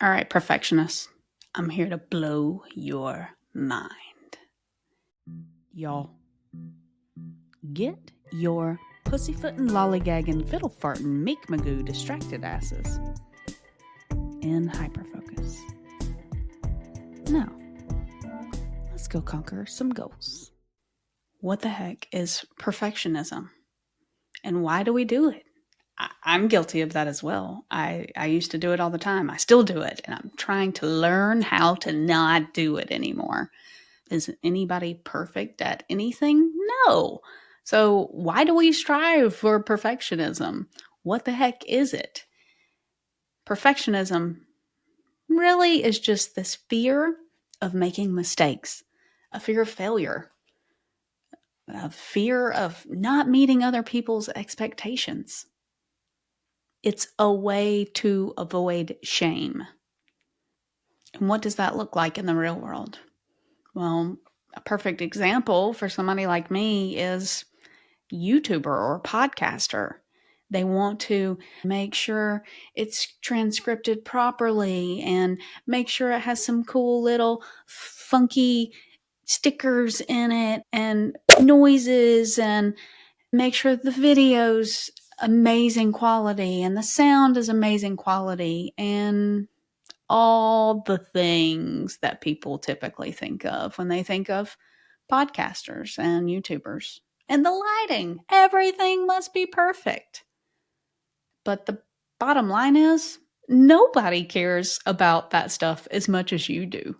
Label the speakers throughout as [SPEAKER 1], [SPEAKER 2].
[SPEAKER 1] All right, perfectionists, I'm here to blow your mind. Y'all, get your pussyfootin', lollygagging, fiddle fartin', meek magoo distracted asses in hyperfocus. Now, let's go conquer some goals. What the heck is perfectionism? And why do we do it? I'm guilty of that as well. I used to do it all the time. I still do it, and I'm trying to learn how to not do it anymore. Is anybody perfect at anything? No. So why do we strive for perfectionism? What the heck is it? Perfectionism really is just this fear of making mistakes, a fear of failure, a fear of not meeting other people's expectations. It's a way to avoid shame. And what does that look like in the real world? Well, a perfect example for somebody like me is YouTuber or podcaster. They want to make sure it's transcripted properly and make sure it has some cool little funky stickers in it and noises, and make sure the video's amazing quality and the sound is amazing quality and all the things that people typically think of when they think of podcasters and YouTubers. And the lighting, everything must be perfect. But the bottom line is, nobody cares about that stuff as much as you do.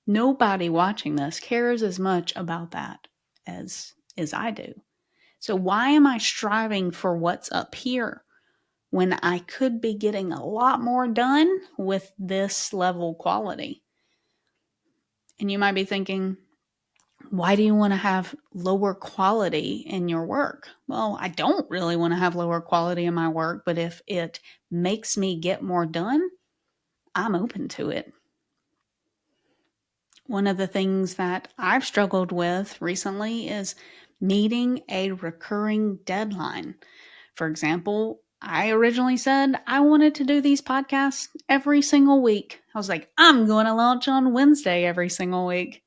[SPEAKER 1] Nobody watching this cares as much about that as I do. So why am I striving for what's up here when I could be getting a lot more done with this level quality? And you might be thinking, why do you want to have lower quality in your work? Well, I don't really want to have lower quality in my work, but if it makes me get more done, I'm open to it. One of the things that I've struggled with recently is meeting a recurring deadline. For example, I originally said I wanted to do these podcasts every single week. I was like, I'm going to launch on Wednesday every single week.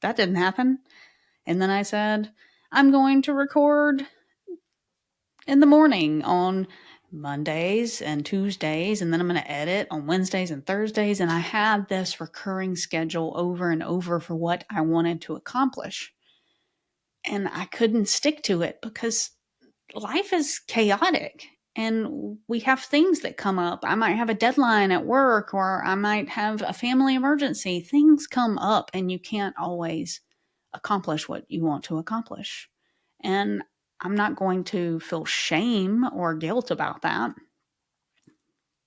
[SPEAKER 1] That didn't happen. And then I said, I'm going to record in the morning on Mondays and Tuesdays, and then I'm going to edit on Wednesdays and Thursdays. And I had this recurring schedule over and over for what I wanted to accomplish. And I couldn't stick to it because life is chaotic and we have things that come up. I might have a deadline at work, or I might have a family emergency. Things come up and you can't always accomplish what you want to accomplish. And I'm not going to feel shame or guilt about that.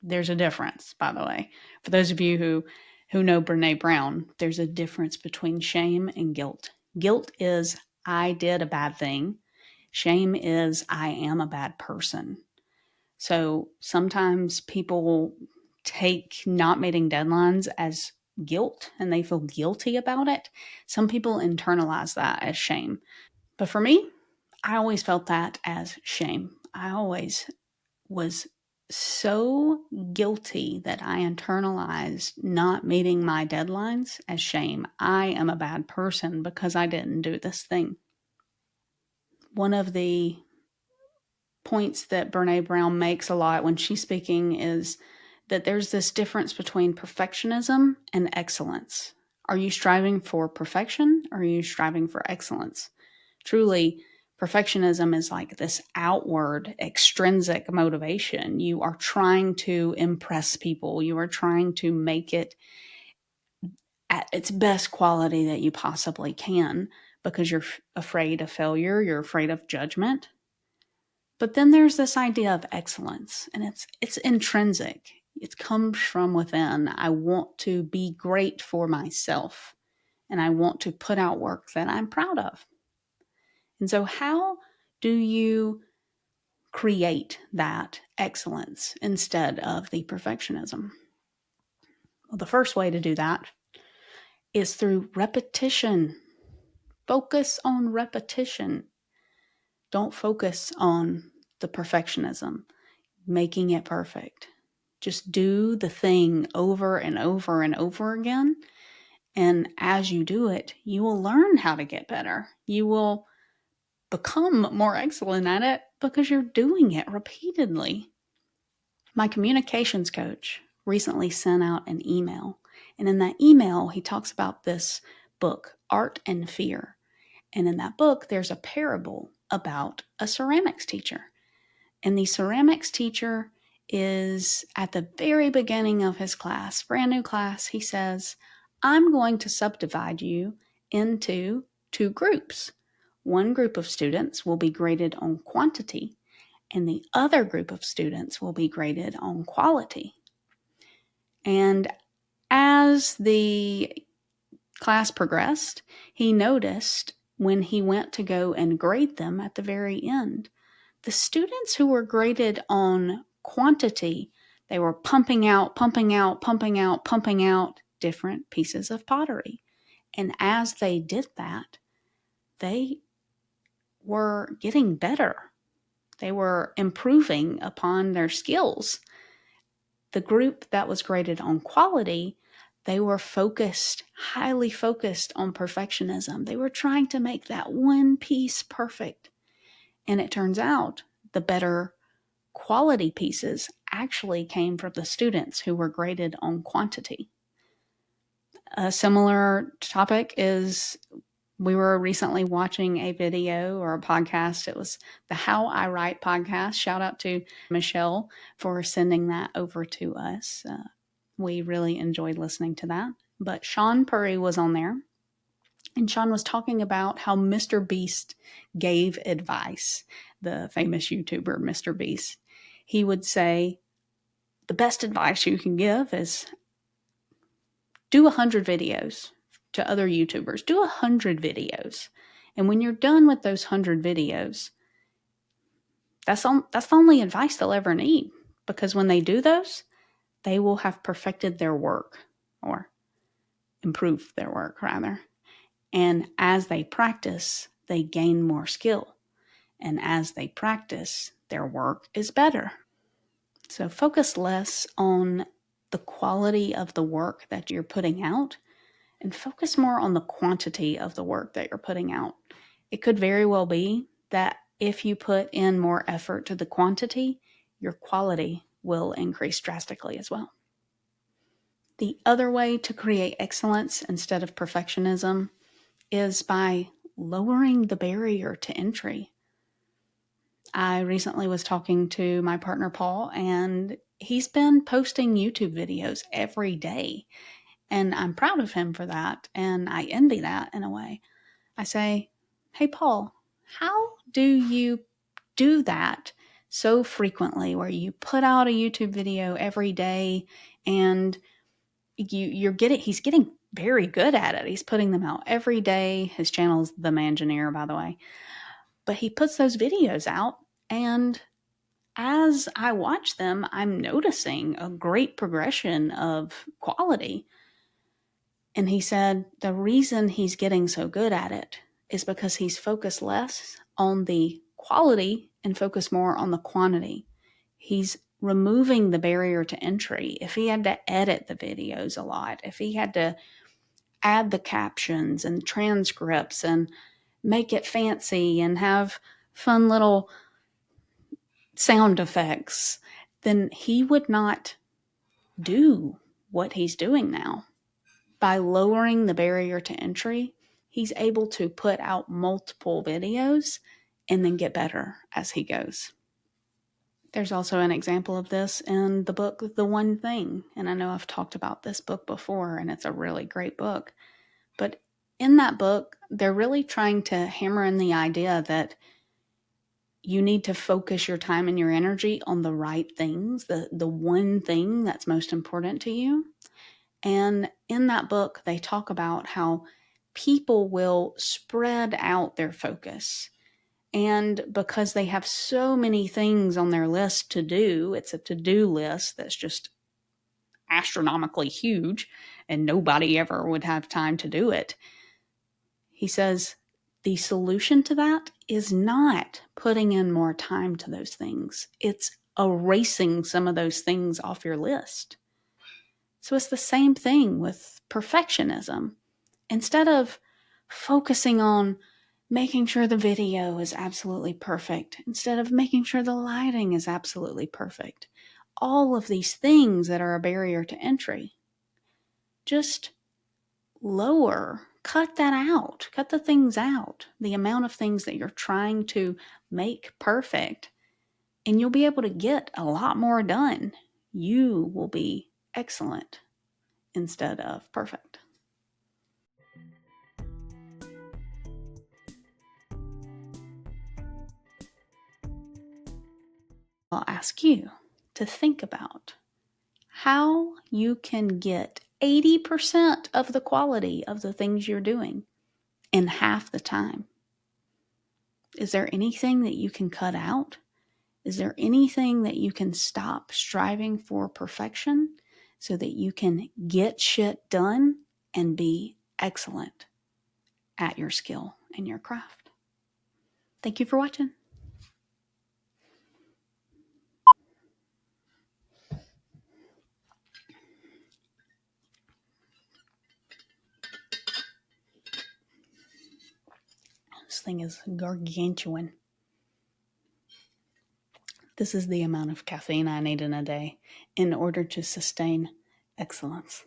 [SPEAKER 1] There's a difference, by the way. For those of you who know Brené Brown, there's a difference between shame and guilt. Guilt is I did a bad thing. Shame is I am a bad person. So sometimes people take not meeting deadlines as guilt and they feel guilty about it. Some people internalize that as shame. But for me, I always felt that as shame. I always was so guilty that I internalized not meeting my deadlines as shame. I am a bad person because I didn't do this thing. One of the points that Brené Brown makes a lot when she's speaking is that there's this difference between perfectionism and excellence. Are you striving for perfection or are you striving for excellence? Truly, perfectionism is like this outward, extrinsic motivation. You are trying to impress people. You are trying to make it at its best quality that you possibly can because you're afraid of failure. You're afraid of judgment. But then there's this idea of excellence, and it's intrinsic. It comes from within. I want to be great for myself, and I want to put out work that I'm proud of. And so how do you create that excellence instead of the perfectionism? Well, the first way to do that is through repetition. Focus on repetition. Don't focus on the perfectionism, making it perfect. Just do the thing over and over and over again. And as you do it, you will learn how to get better. You will become more excellent at it because you're doing it repeatedly. My communications coach recently sent out an email, and in that email, he talks about this book, Art and Fear. And in that book, there's a parable about a ceramics teacher. And the ceramics teacher is at the very beginning of his class, brand new class, he says, I'm going to subdivide you into two groups. One group of students will be graded on quantity, and the other group of students will be graded on quality. And as the class progressed, he noticed when he went to go and grade them at the very end, the students who were graded on quantity, they were pumping out different pieces of pottery. And as they did that, they were getting better. They were improving upon their skills. The group that was graded on quality, they were focused, highly focused on perfectionism. They were trying to make that one piece perfect. And it turns out the better quality pieces actually came from the students who were graded on quantity. A similar topic is we were recently watching a video or a podcast. It was the How I Write podcast. Shout out to Michelle for sending that over to us. We really enjoyed listening to that. But Sean Purry was on there, and Sean was talking about how Mr. Beast gave advice, the famous YouTuber Mr. Beast. He would say, the best advice you can give is do 100 videos to other YouTubers. Do 100 videos. And when you're done with those 100 videos, that's the only advice they'll ever need. Because when they do those, they will have perfected their work, or improved their work, rather. And as they practice, they gain more skill. And as they practice, their work is better. So focus less on the quality of the work that you're putting out and focus more on the quantity of the work that you're putting out. It could very well be that if you put in more effort to the quantity, your quality will increase drastically as well. The other way to create excellence instead of perfectionism is by lowering the barrier to entry. I recently was talking to my partner, Paul, and he's been posting YouTube videos every day. And I'm proud of him for that. And I envy that in a way. I say, hey, Paul, how do you do that so frequently where you put out a YouTube video every day and he's getting very good at it. He's putting them out every day. His channel is The Mangineer, by the way. But he puts those videos out, and as I watch them, I'm noticing a great progression of quality. And he said the reason he's getting so good at it is because he's focused less on the quality and focused more on the quantity. He's removing the barrier to entry. If he had to edit the videos a lot, if he had to add the captions and transcripts and make it fancy and have fun little sound effects, then he would not do what he's doing now. By lowering the barrier to entry, he's able to put out multiple videos and then get better as he goes. There's also an example of this in the book, The One Thing. And I know I've talked about this book before, and it's a really great book. But in that book, they're really trying to hammer in the idea that you need to focus your time and your energy on the right things, the one thing that's most important to you. And in that book, they talk about how people will spread out their focus. And because they have so many things on their list to do, it's a to-do list that's just astronomically huge, and nobody ever would have time to do it. He says the solution to that is not putting in more time to those things. It's erasing some of those things off your list. So it's the same thing with perfectionism. Instead of focusing on making sure the video is absolutely perfect, instead of making sure the lighting is absolutely perfect, all of these things that are a barrier to entry, just cut that out, cut the things out, the amount of things that you're trying to make perfect, and you'll be able to get a lot more done. You will be excellent instead of perfect. I'll ask you to think about how you can get 80% of the quality of the things you're doing in half the time. Is there anything that you can cut out? Is there anything that you can stop striving for perfection so that you can get shit done and be excellent at your skill and your craft? Thank you for watching. This thing is gargantuan. This is the amount of caffeine I need in a day in order to sustain excellence.